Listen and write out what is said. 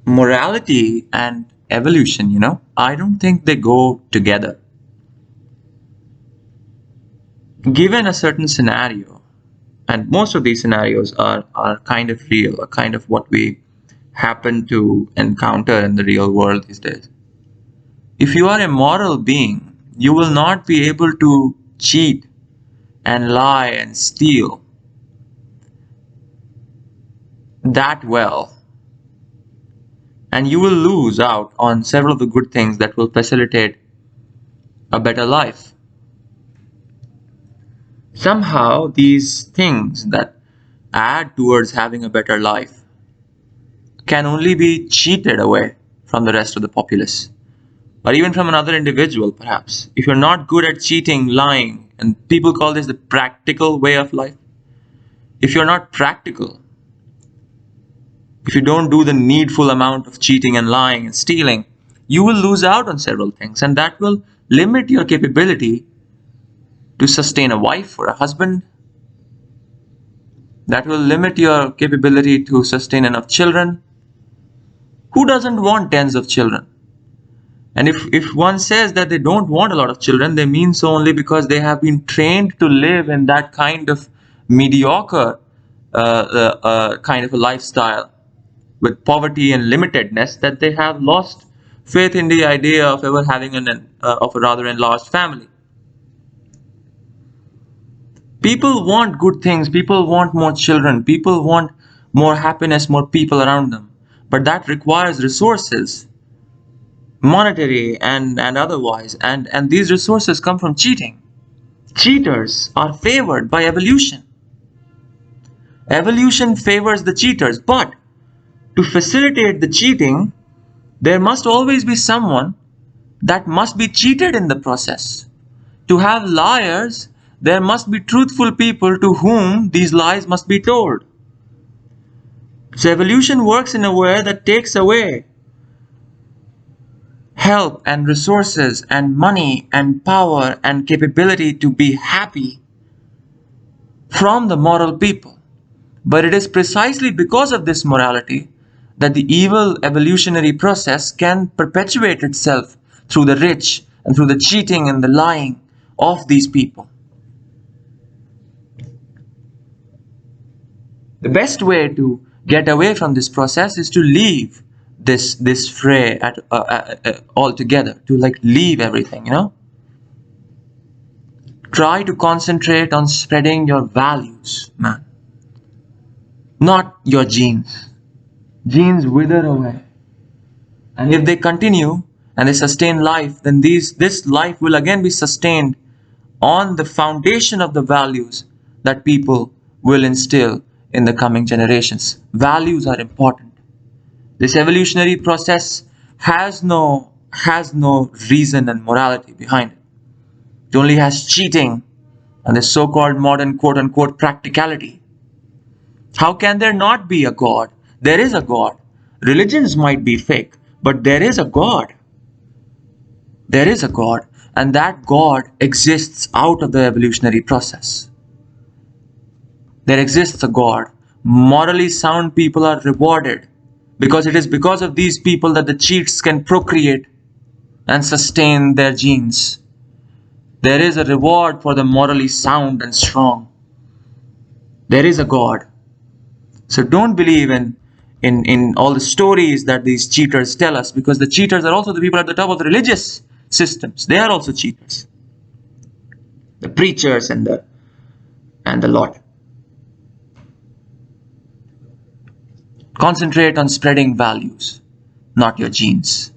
Morality and evolution, I don't think they go together. Given a certain scenario, and most of these scenarios are kind of real, or kind of what we happen to encounter in the real world these days. If you are a moral being, you will not be able to cheat and lie and steal that well. And you will lose out on several of the good things that will facilitate a better life. Somehow, these things that add towards having a better life can only be cheated away from the rest of the populace, or even from another individual, perhaps. If you're not good at cheating, lying, and people call this the practical way of life, if you're not practical, if you don't do the needful amount of cheating and lying and stealing, you will lose out on several things, and that will limit your capability to sustain a wife or a husband. That will limit your capability to sustain enough children. Who doesn't want tens of children? And if one says that they don't want a lot of children, they mean so only because they have been trained to live in that kind of mediocre kind of a lifestyle with poverty and limitedness, that they have lost faith in the idea of ever having of a rather enlarged family. People want good things, people want more children, people want more happiness, more people around them. But that requires resources, monetary and otherwise, and these resources come from cheating. Cheaters are favored by evolution. Evolution favors the cheaters, but to facilitate the cheating, there must always be someone that must be cheated in the process. To have liars, there must be truthful people to whom these lies must be told. So evolution works in a way that takes away help and resources and money and power and capability to be happy from the moral people. But it is precisely because of this morality that the evil evolutionary process can perpetuate itself through the rich and through the cheating and the lying of these people. The best way to get away from this process is to leave this fray altogether, to leave everything, Try to concentrate on spreading your values, man, not your genes. Genes wither away, and if they continue and they sustain life, then this life will again be sustained on the foundation of the values that people will instill in the coming generations. Values are important. This evolutionary process has no reason and morality behind it. It only has cheating and the so-called modern quote-unquote practicality. How can there not be a God? There is a God. Religions might be fake, but there is a God. There is a God, and that God exists out of the evolutionary process. There exists a God. Morally sound people are rewarded because it is because of these people that the cheats can procreate and sustain their genes. There is a reward for the morally sound and strong. There is a God. So don't believe in all the stories that these cheaters tell us, because the cheaters are also the people at the top of the religious systems. They are also cheaters. The preachers and the lot. Concentrate on spreading values, not your genes.